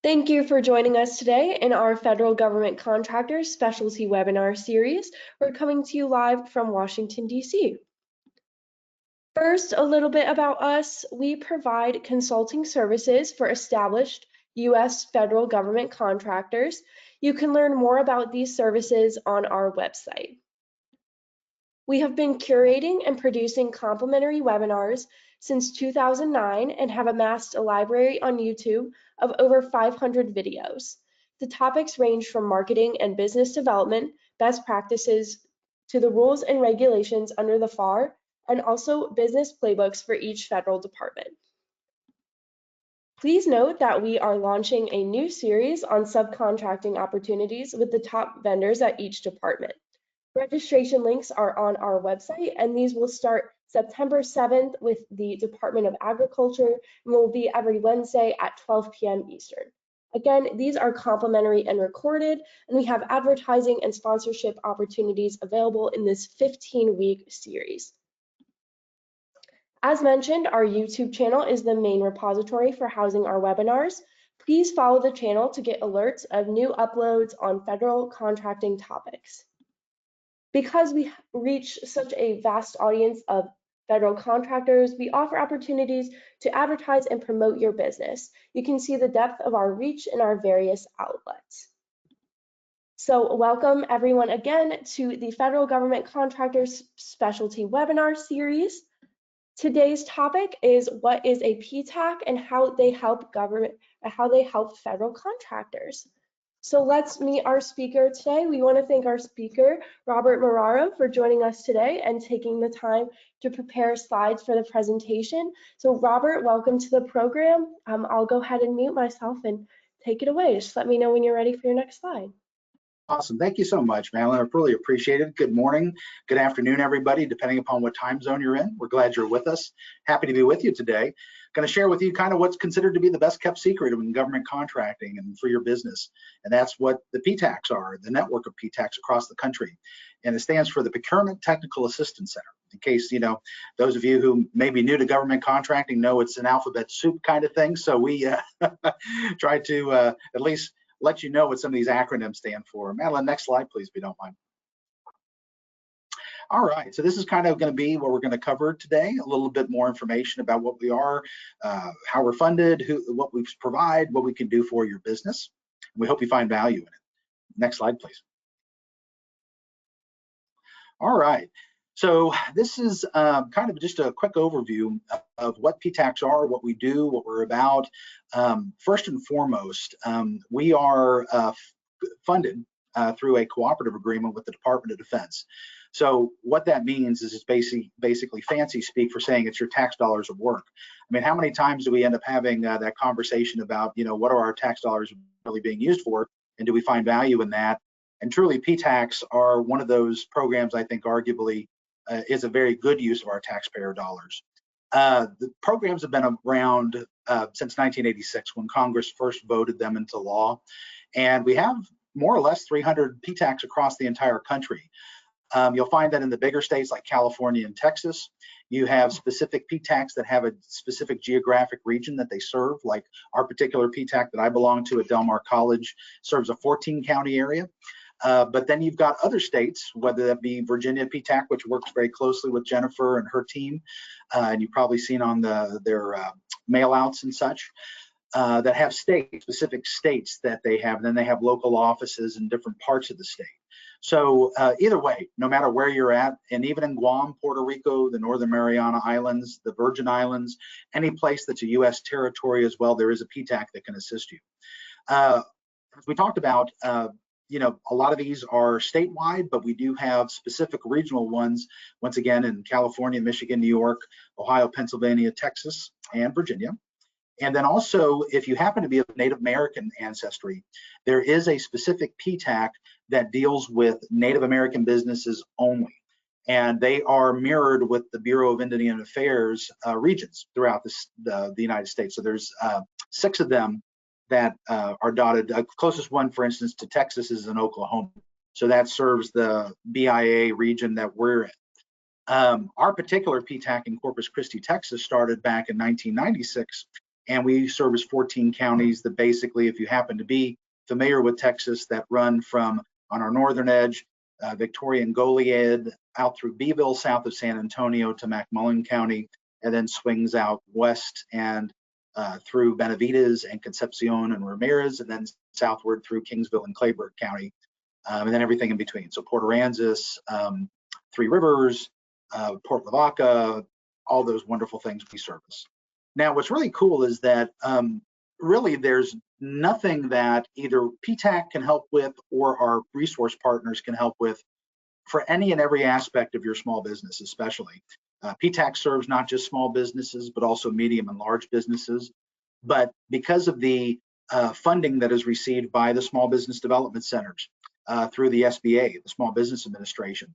Thank you for joining us today in our Federal Government Contractors Specialty Webinar Series. We're coming to you live from Washington, D.C. First, a little bit about us. We provide consulting services for established U.S. federal government contractors. You can learn more about these services on our website. We have been curating and producing complimentary webinars since 2009 and have amassed a library on YouTube of over 500 videos. The topics range from marketing and business development, best practices, to the rules and regulations under the FAR, and also business playbooks for each federal department. Please note that we are launching a new series on subcontracting opportunities with the top vendors at each department. Registration links are on our website, and these will start September 7th with the Department of Agriculture and will be every Wednesday at 12 p.m. Eastern. Again, these are complimentary and recorded, and we have advertising and sponsorship opportunities available in this 15-week series. As mentioned, our YouTube channel is the main repository for housing our webinars. Please follow the channel to get alerts of new uploads on federal contracting topics. Because we reach such a vast audience of federal contractors, we offer opportunities to advertise and promote your business. You can see the depth of our reach in our various outlets. So welcome everyone again to the Federal Government Contractors Specialty Webinar Series. Today's topic is what is a PTAC and how they help federal contractors. So let's meet our speaker today. We want to thank our speaker, Robert Marraro, for joining us today and taking the time to prepare slides for the presentation. So Robert, welcome to the program. I'll go ahead and mute myself and take it away. Just let me know when you're ready for your next slide. Awesome. Thank you so much, Madeline. I really appreciate it. Good morning, good afternoon, everybody, depending upon what time zone you're in. We're glad you're with us. Happy to be with you today. Going to share with you kind of what's considered to be the best kept secret in government contracting and for your business. And that's what the PTACs are, the network of PTACs across the country. And it stands for the Procurement Technical Assistance Center. In case, those of you who may be new to government contracting know it's an alphabet soup kind of thing. So we try to at least let you know what some of these acronyms stand for. Madeline, next slide, please, if you don't mind. All right, so this is kind of going to be what we're going to cover today, a little bit more information about what we are, how we're funded, what we provide, what we can do for your business. We hope you find value in it. Next slide, please. All right, so this is kind of just a quick overview of what PTACs are, what we do, what we're about. First and foremost, we are funded through a cooperative agreement with the Department of Defense. So what that means is it's basically fancy speak for saying it's your tax dollars of work. I mean, how many times do we end up having that conversation about, what are our tax dollars really being used for, and do we find value in that? And truly, PTACs are one of those programs I think arguably is a very good use of our taxpayer dollars. The programs have been around since 1986 when Congress first voted them into law, and we have more or less 300 PTACs across the entire country. You'll find that in the bigger states like California and Texas, you have specific PTACs that have a specific geographic region that they serve, like our particular PTAC that I belong to at Del Mar College serves a 14-county area. But then you've got other states, whether that be Virginia PTAC, which works very closely with Jennifer and her team, and you've probably seen on their mail-outs and such, that have specific states that they have, and then they have local offices in different parts of the state. So either way, no matter where you're at, and even in Guam, Puerto Rico, the Northern Mariana Islands, the Virgin Islands, any place that's a U.S. territory as well, there is a PTAC that can assist you. As we talked about, a lot of these are statewide, but we do have specific regional ones, once again, in California, Michigan, New York, Ohio, Pennsylvania, Texas, and Virginia. And then also, if you happen to be of Native American ancestry, there is a specific PTAC that deals with Native American businesses only. And they are mirrored with the Bureau of Indian Affairs regions throughout the United States. So there's 6 of them that are dotted. The closest one, for instance, to Texas is in Oklahoma. So that serves the BIA region that we're in. Our particular PTAC in Corpus Christi, Texas started back in 1996 and we service 14 counties that basically, if you happen to be familiar with Texas, that run from on our northern edge, Victoria and Goliad, out through Beeville, south of San Antonio to McMullen County, and then swings out west and through Benavides and Concepcion and Ramirez, and then southward through Kingsville and Clayburgh County, and then everything in between. So Port Aransas, Three Rivers, Port Lavaca, all those wonderful things we service. Now, what's really cool is that really there's nothing that either PTAC can help with or our resource partners can help with for any and every aspect of your small business, especially. PTAC serves not just small businesses, but also medium and large businesses. But because of the funding that is received by the Small Business Development Centers through the SBA, the Small Business Administration,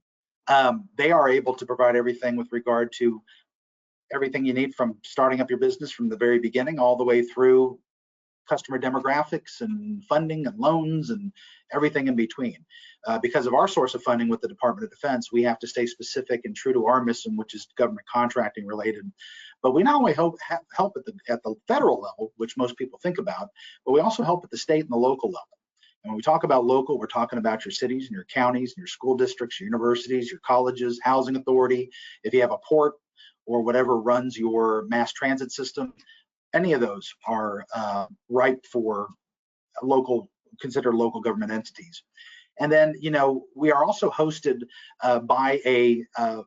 they are able to provide everything with regard to everything you need from starting up your business from the very beginning all the way through customer demographics and funding and loans and everything in between. Because of our source of funding with the Department of Defense, we have to stay specific and true to our mission, which is government contracting related. But we not only help at the federal level, which most people think about, but we also help at the state and the local level. And when we talk about local, we're talking about your cities and your counties and your school districts, your universities, your colleges, housing authority. If you have a port or whatever runs your mass transit system, any of those are ripe for considered local government entities. And then, you know, we are also hosted by an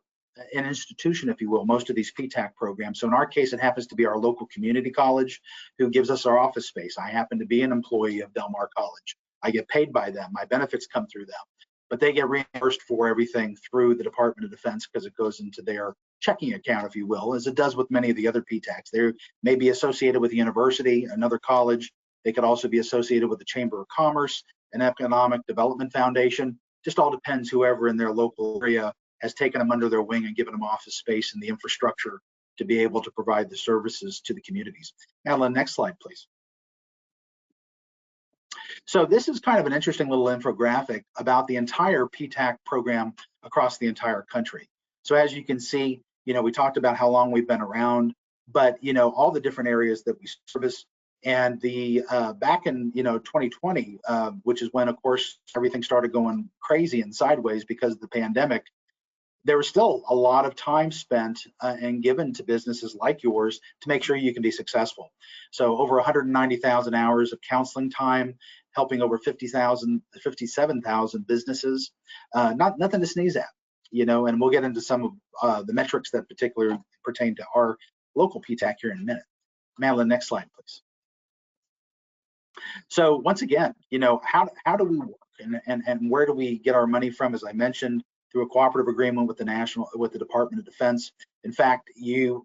institution, if you will, most of these PTAC programs. So in our case, it happens to be our local community college who gives us our office space. I happen to be an employee of Del Mar College. I get paid by them. My benefits come through them, but they get reimbursed for everything through the Department of Defense because it goes into their checking account, if you will, as it does with many of the other PTACs. They may be associated with a university, another college. They could also be associated with the Chamber of Commerce, an Economic Development Foundation. Just all depends whoever in their local area has taken them under their wing and given them office space and the infrastructure to be able to provide the services to the communities. Madeline, next slide, please. So this is kind of an interesting little infographic about the entire PTAC program across the entire country. So as you can see, you know, we talked about how long we've been around, but, you know, all the different areas that we service. And the back in, you know, 2020, which is when, of course, everything started going crazy and sideways because of the pandemic, there was still a lot of time spent and given to businesses like yours to make sure you can be successful. So over 190,000 hours of counseling time, helping over 57,000 businesses, nothing to sneeze at, you know, and we'll get into some of the metrics that particularly pertain to our local PTAC here in a minute. Madeline, next slide, please. So once again, you know, how do we work and where do we get our money from? As I mentioned, through a cooperative agreement with the Department of Defense. In fact,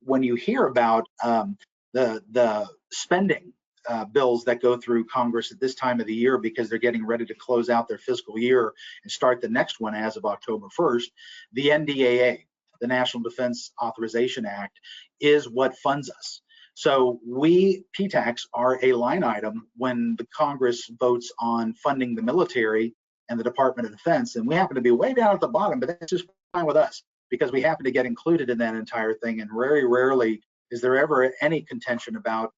when you hear about the spending bills that go through Congress at this time of the year because they're getting ready to close out their fiscal year and start the next one as of October 1st, the NDAA, the National Defense Authorization Act, is what funds us. So we PTACs are a line item when the Congress votes on funding the military and the Department of Defense, and we happen to be way down at the bottom, but that's just fine with us because we happen to get included in that entire thing, and very rarely is there ever any contention about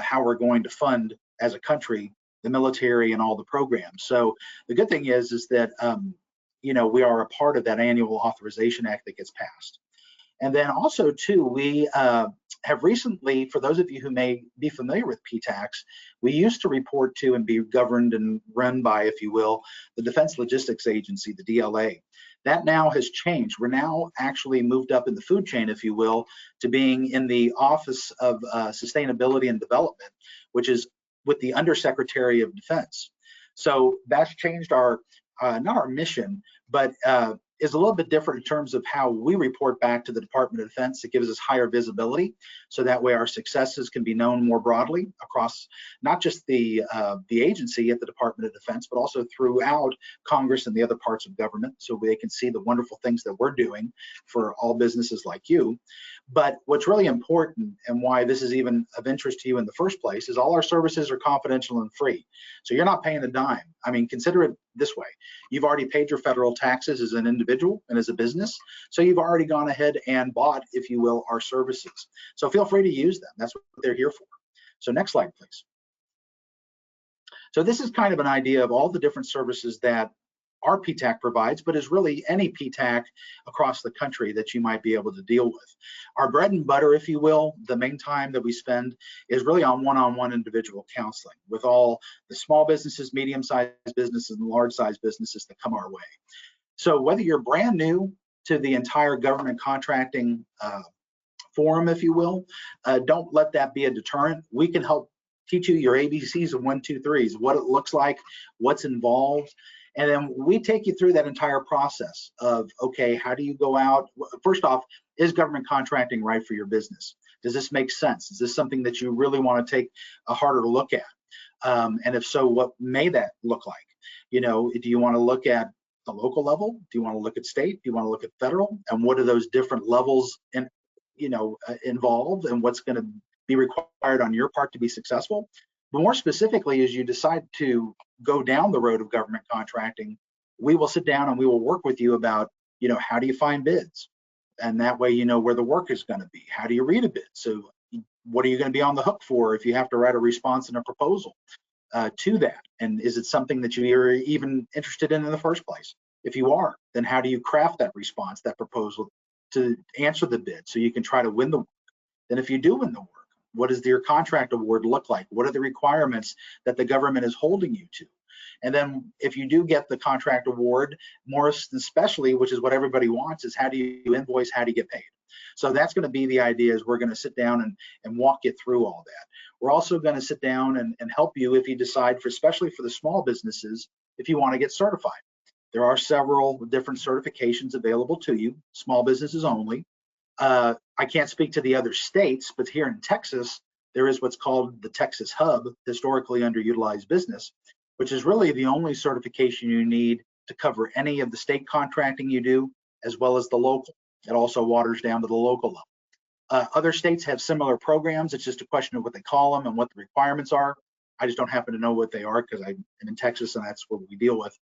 how we're going to fund as a country the military and all the programs. So the good thing is that you know, we are a part of that annual authorization act that gets passed. And then also too, we have recently, for those of you who may be familiar with PTACs, we used to report to and be governed and run by, if you will, the Defense Logistics Agency, the DLA. That now has changed. We're now actually moved up in the food chain, if you will, to being in the Office of Sustainability and Development, which is with the Undersecretary of Defense. So that's changed our, not our mission, but is a little bit different in terms of how we report back to the Department of Defense. It gives us higher visibility, so that way our successes can be known more broadly across not just the agency at the Department of Defense, but also throughout Congress and the other parts of government, so they can see the wonderful things that we're doing for all businesses like you. But what's really important, and why this is even of interest to you in the first place, is all our services are confidential and free. So you're not paying a dime. I mean, consider it this way. You've already paid your federal taxes as an individual and as a business. So you've already gone ahead and bought, if you will, our services. So feel free to use them. That's what they're here for. So next slide, please. So this is kind of an idea of all the different services that our PTAC provides, but is really any PTAC across the country that you might be able to deal with. Our bread and butter, if you will, the main time that we spend is really on one-on-one individual counseling with all the small businesses, medium-sized businesses, and large-sized businesses that come our way. So whether you're brand new to the entire government contracting forum, if you will, don't let that be a deterrent. We can help teach you your ABCs and 1, 2, 3s, what it looks like, what's involved. And then we take you through that entire process of, okay, how do you go out? First off, is government contracting right for your business? Does this make sense? Is this something that you really want to take a harder look at? And if so, what may that look like? You know, do you want to look at the local level? Do you want to look at state? Do you want to look at federal? And what are those different levels involved, and what's going to be required on your part to be successful? But more specifically, as you decide to go down the road of government contracting, we will sit down and we will work with you about, how do you find bids? And that way you know where the work is going to be. How do you read a bid? So what are you going to be on the hook for if you have to write a response and a proposal to that? And is it something that you're even interested in the first place? If you are, then how do you craft that response, that proposal to answer the bid so you can try to win the work? Then if you do win the work, what does your contract award look like? What are the requirements that the government is holding you to? And then if you do get the contract award, more especially, which is what everybody wants, is how do you invoice, how do you get paid? So that's going to be the idea, is we're going to sit down and walk you through all that. We're also going to sit down and help you if you decide, especially for the small businesses, if you want to get certified. There are several different certifications available to you, small businesses only. I can't speak to the other states, but here in Texas, there is what's called the Texas Hub, historically underutilized business, which is really the only certification you need to cover any of the state contracting you do, as well as the local. It also waters down to the local level. Other states have similar programs. It's just a question of what they call them and what the requirements are. I just don't happen to know what they are because I'm in Texas and that's what we deal with.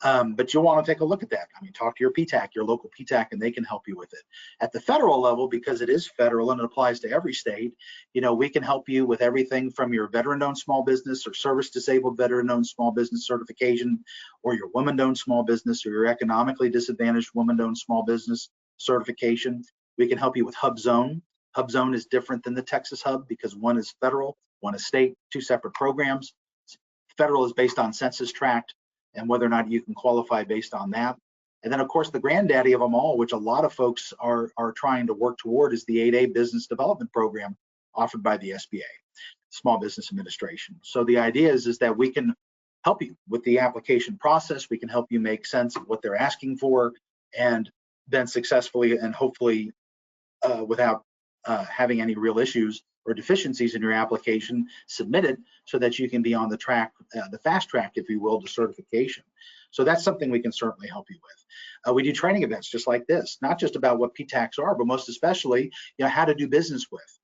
But you'll want to take a look at that. I mean, talk to your PTAC, your local PTAC, and they can help you with it. At the federal level, because it is federal and it applies to every state, we can help you with everything from your veteran-owned small business or service-disabled veteran-owned small business certification, or your woman-owned small business, or your economically disadvantaged woman-owned small business certification. We can help you with Hub Zone. Hub Zone is different than the Texas Hub because one is federal, one is state, two separate programs. Federal is based on census tract and whether or not you can qualify based on that. And then of course the granddaddy of them all, which a lot of folks are trying to work toward, is the 8A Business Development Program offered by the SBA, Small Business Administration. So the idea is that we can help you with the application process. We can help you make sense of what they're asking for, and then successfully and hopefully without having any real issues or deficiencies in your application, submitted so that you can be on the track, the fast track, if you will, to certification. So that's something we can certainly help you with. We do training events just like this, not just about what PTACs are, but most especially, how to do business with.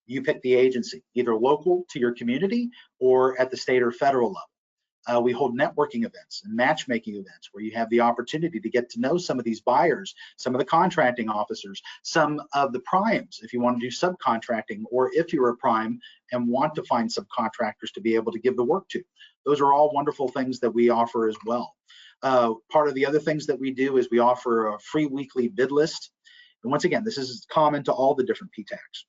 You pick the agency, either local to your community or at the state or federal level. We hold networking events and matchmaking events where you have the opportunity to get to know some of these buyers, some of the contracting officers, some of the primes if you want to do subcontracting, or if you're a prime and want to find subcontractors to be able to give the work to. Those are all wonderful things that we offer as well. Part of the other things that we do is we offer a free weekly bid list. And once again, this is common to all the different PTACs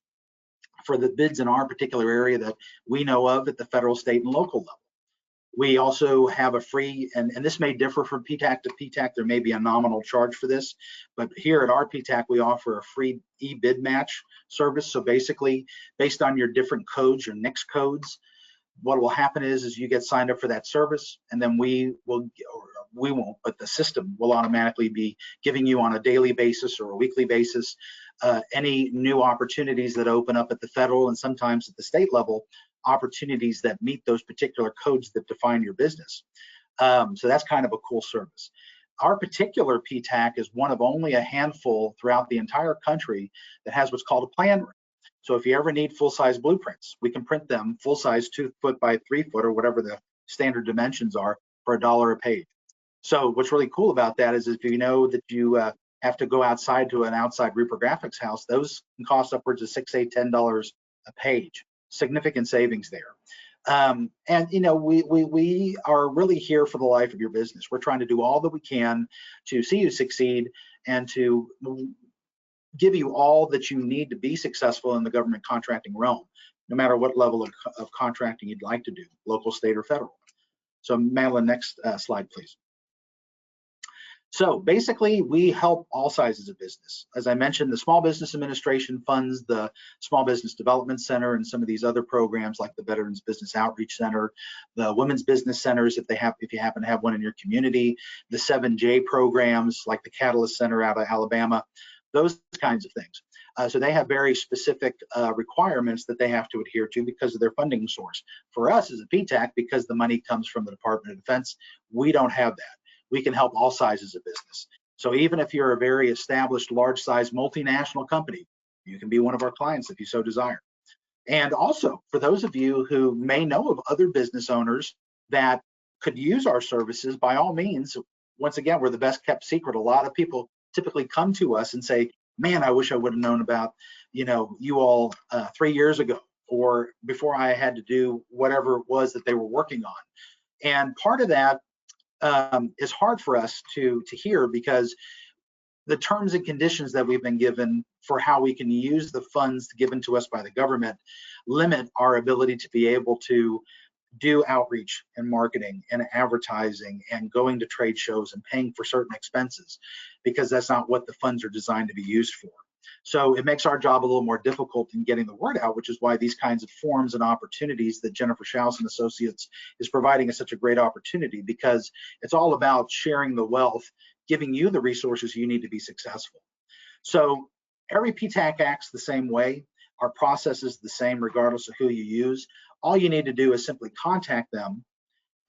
for the bids in our particular area that we know of at the federal, state, and local level. We also have a free, and this may differ from PTAC to PTAC, there may be a nominal charge for this, but here at our PTAC, we offer a free e-bid match service. So basically, based on your different codes, your NICS codes, what will happen is you get signed up for that service, and then we won't, but the system will automatically be giving you on a daily basis or a weekly basis any new opportunities that open up at the federal and sometimes at the state level, opportunities that meet those particular codes that define your business. So that's kind of a cool service. Our particular PTAC is one of only a handful throughout the entire country that has what's called a plan room. So if you ever need full-size blueprints, we can print them full-size 2 foot by 3 foot or whatever the standard dimensions are for $1 a page. So what's really cool about that is if you know that you have to go outside to an outside reprographics house, those can cost upwards of $6, $8, $10 a page. significant savings there. And you know, we are really here for the life of your business. We're trying to do all that we can to see you succeed and to give you all that you need to be successful in the government contracting realm, no matter what level of contracting you'd like to do, local, state, or federal. So Madeline, next slide, please. So basically, we help all sizes of business. As I mentioned, the Small Business Administration funds the Small Business Development Center and some of these other programs like the Veterans Business Outreach Center, the Women's Business Centers, if you happen to have one in your community, the 7J programs like the Catalyst Center out of Alabama, those kinds of things. So they have very specific requirements that they have to adhere to because of their funding source. For us as a PTAC, because the money comes from the Department of Defense, we don't have that. We can help all sizes of business. So even if you're a very established, large size multinational company, you can be one of our clients if you so desire. And also, for those of you who may know of other business owners that could use our services, by all means, once again, we're the best kept secret. A lot of people typically come to us and say, man, I wish I would have known about, you know, you all 3 years ago, or before I had to do whatever it was that they were working on. And part of that is hard for us to hear, because the terms and conditions that we've been given for how we can use the funds given to us by the government limit our ability to be able to do outreach and marketing and advertising and going to trade shows and paying for certain expenses, because that's not what the funds are designed to be used for. So it makes our job a little more difficult in getting the word out, which is why these kinds of forums and opportunities that Jennifer Schaus and Associates is providing is such a great opportunity, because it's all about sharing the wealth, giving you the resources you need to be successful. So every PTAC acts the same way. Our process is the same regardless of who you use. All you need to do is simply contact them,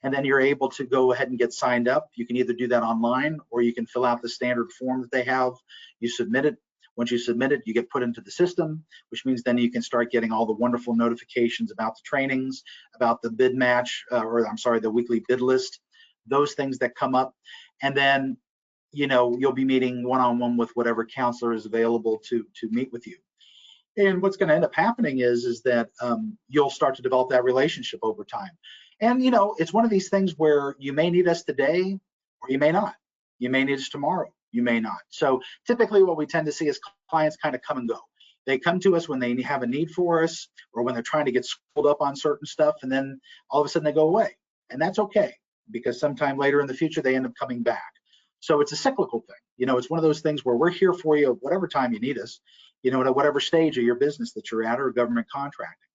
and then you're able to go ahead and get signed up. You can either do that online, or you can fill out the standard form that they have. You submit it. Once you submit it, you get put into the system, which means then you can start getting all the wonderful notifications about the trainings, about the bid match, the weekly bid list, those things that come up. And then, you know, you'll be meeting one-on-one with whatever counselor is available to meet with you. And what's going to end up happening is that you'll start to develop that relationship over time. And, you know, it's one of these things where you may need us today, or you may not. You may need us tomorrow. You may not. So typically what we tend to see is clients kind of come and go. They come to us when they have a need for us, or when they're trying to get schooled up on certain stuff, and then all of a sudden they go away. And that's okay, because sometime later in the future they end up coming back. So it's a cyclical thing. You know, it's one of those things where we're here for you whatever time you need us, you know, at whatever stage of your business that you're at, or government contracting.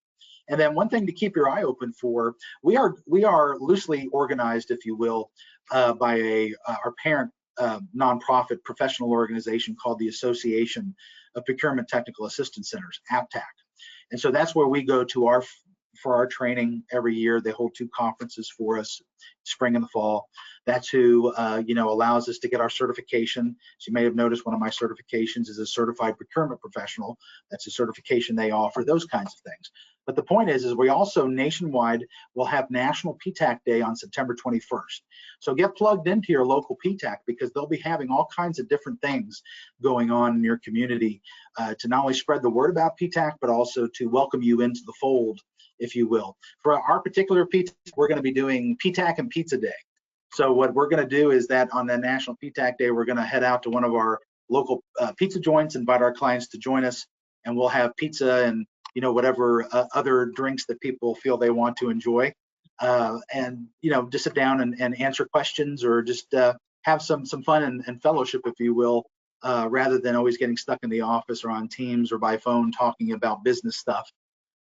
And then one thing to keep your eye open for, we are loosely organized, if you will, by our parent nonprofit professional organization called the Association of Procurement Technical Assistance Centers, APTAC. And so that's where we go to for our training every year. They hold 2 conferences for us, spring and the fall. That's who you know, allows us to get our certification. So you may have noticed one of my certifications is a certified procurement professional. That's a certification they offer, those kinds of things. But the point is we also nationwide will have National PTAC Day on September 21st. So get plugged into your local PTAC, because they'll be having all kinds of different things going on in your community to not only spread the word about PTAC, but also to welcome you into the fold, if you will. For our particular PTAC, we're going to be doing PTAC and Pizza Day. So what we're going to do is that on the National PTAC Day, we're going to head out to one of our local pizza joints, invite our clients to join us, and we'll have pizza and, you know, whatever other drinks that people feel they want to enjoy, and, you know, just sit down and answer questions, or just have some fun and fellowship, if you will, rather than always getting stuck in the office or on Teams or by phone talking about business stuff.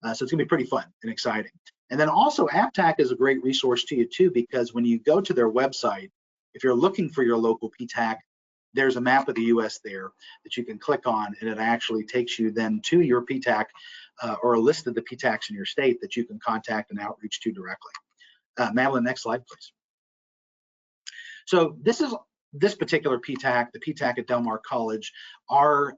So it's gonna be pretty fun and exciting. And then also APTAC is a great resource to you too, because when you go to their website, if you're looking for your local PTAC, there's a map of the US there that you can click on, and it actually takes you then to your PTAC or a list of the PTACs in your state that you can contact and outreach to directly. Madeline, next slide, please. So this particular PTAC, the PTAC at Del Mar College, our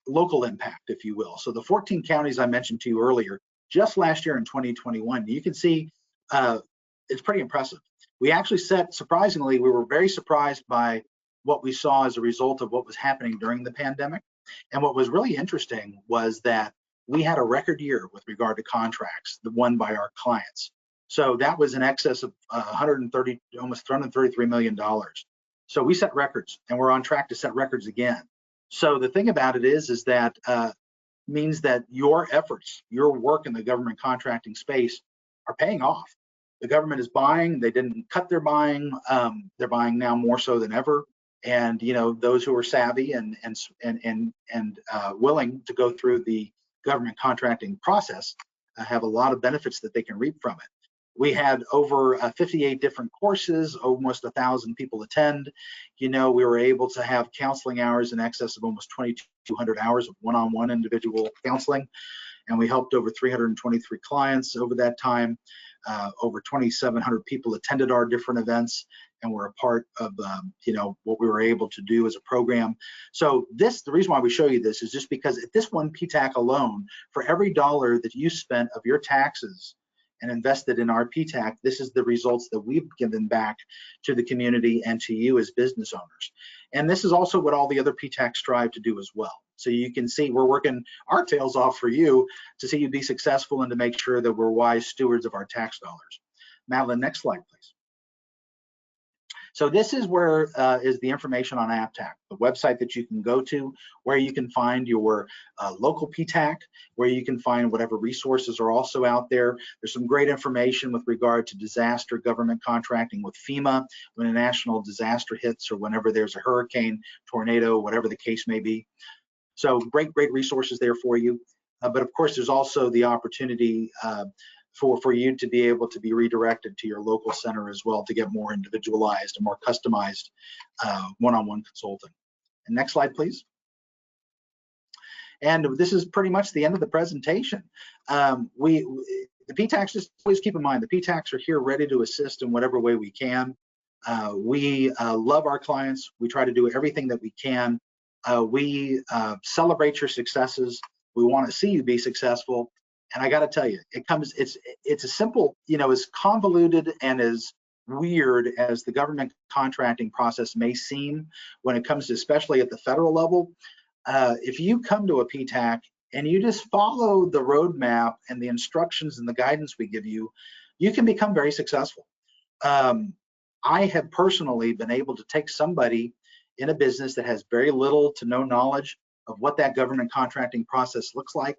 local impact, if you will. So the 14 counties I mentioned to you earlier, just last year in 2021, you can see it's pretty impressive. We actually surprisingly, we were very surprised by what we saw as a result of what was happening during the pandemic. And what was really interesting was that we had a record year with regard to contracts won by our clients. So that was in excess of almost $133 million. So we set records, and we're on track to set records again. So the thing about it is that means that your efforts, your work in the government contracting space are paying off. The government is buying. They didn't cut their buying. They're buying now more so than ever. And those who are savvy and willing to go through the government contracting process have a lot of benefits that they can reap from it. We had over 58 different courses, almost 1,000 people attend. We were able to have counseling hours in excess of almost 2,200 hours of one-on-one individual counseling, and we helped over 323 clients over that time. Over 2,700 people attended our different events and were a part of what we were able to do as a program. So the reason why we show you this is just because at this one PTAC alone, for every dollar that you spent of your taxes and invested in our PTAC, this is the results that we've given back to the community and to you as business owners. And this is also what all the other PTACs strive to do as well. So you can see we're working our tails off for you to see you be successful and to make sure that we're wise stewards of our tax dollars. Madeline, next slide, please. So this is where is the information on APTAC, the website that you can go to, where you can find your local PTAC, where you can find whatever resources are also out there. There's some great information with regard to disaster government contracting with FEMA when a national disaster hits or whenever there's a hurricane, tornado, whatever the case may be. So great resources there for you. But of course, there's also the opportunity for you to be able to be redirected to your local center as well to get more individualized and more customized one-on-one consulting. And next slide, please. And this is pretty much the end of the presentation. The PTACs, just always keep in mind, the PTACs are here ready to assist in whatever way we can. We love our clients. We try to do everything that we can. We celebrate your successes. We want to see you be successful. And I got to tell you, it's a simple, as convoluted and as weird as the government contracting process may seem when it comes to, especially at the federal level. If you come to a PTAC and you just follow the roadmap and the instructions and the guidance we give you, you can become very successful. I have personally been able to take somebody in a business that has very little to no knowledge of what that government contracting process looks like,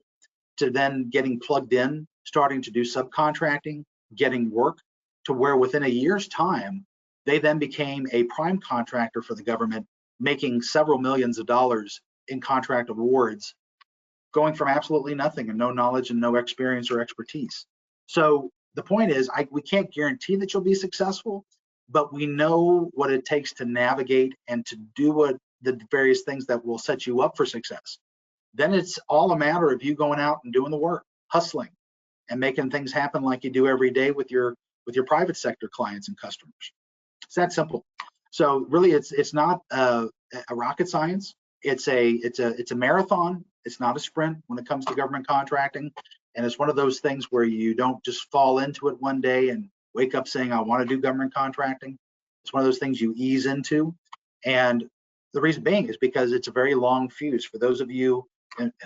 to then getting plugged in, starting to do subcontracting, getting work, to where within a year's time, they then became a prime contractor for the government, making several millions of dollars in contract awards, going from absolutely nothing and no knowledge and no experience or expertise. So the point is, we can't guarantee that you'll be successful, but we know what it takes to navigate and to do the various things that will set you up for success. Then it's all a matter of you going out and doing the work, hustling, and making things happen like you do every day with your private sector clients and customers. It's that simple. So really, it's not a rocket science. It's a marathon. It's not a sprint when it comes to government contracting. And it's one of those things where you don't just fall into it one day and wake up saying, I want to do government contracting. It's one of those things you ease into. And the reason being is because it's a very long fuse. For those of you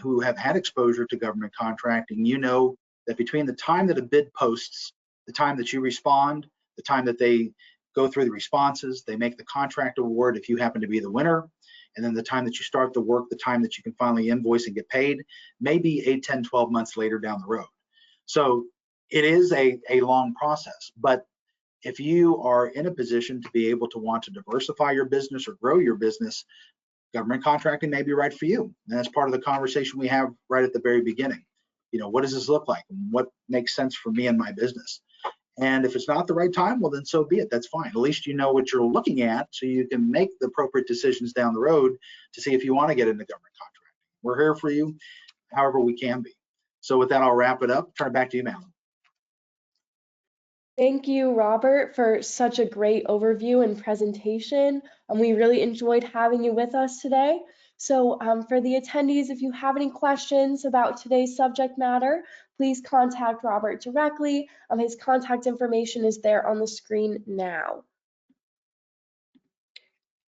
who have had exposure to government contracting, you know that between the time that a bid posts, the time that you respond, the time that they go through the responses, they make the contract award if you happen to be the winner, and then the time that you start the work, the time that you can finally invoice and get paid, maybe 8, 10, 12 months later down the road. So it is a long process, but if you are in a position to be able to want to diversify your business or grow your business, government contracting may be right for you. And that's part of the conversation we have right at the very beginning. What does this look like? What makes sense for me and my business? And if it's not the right time, well, then so be it. That's fine. At least you know what you're looking at, so you can make the appropriate decisions down the road to see if you want to get into government contracting. We're here for you however we can be. So with that, I'll wrap it up. Turn it back to you, Madeline. Thank you, Robert, for such a great overview and presentation. We really enjoyed having you with us today. So for the attendees, if you have any questions about today's subject matter, please contact Robert directly. His contact information is there on the screen now.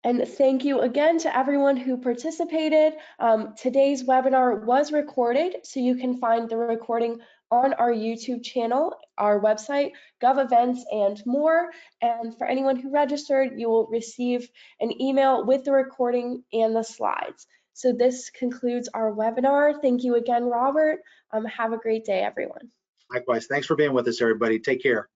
And thank you again to everyone who participated. Today's webinar was recorded, so you can find the recording on our YouTube channel, our website, Gov Events, and more. And for anyone who registered, you will receive an email with the recording and the slides. So this concludes our webinar. Thank you again, Robert. Have a great day, everyone. Likewise. Thanks for being with us, everybody. Take care.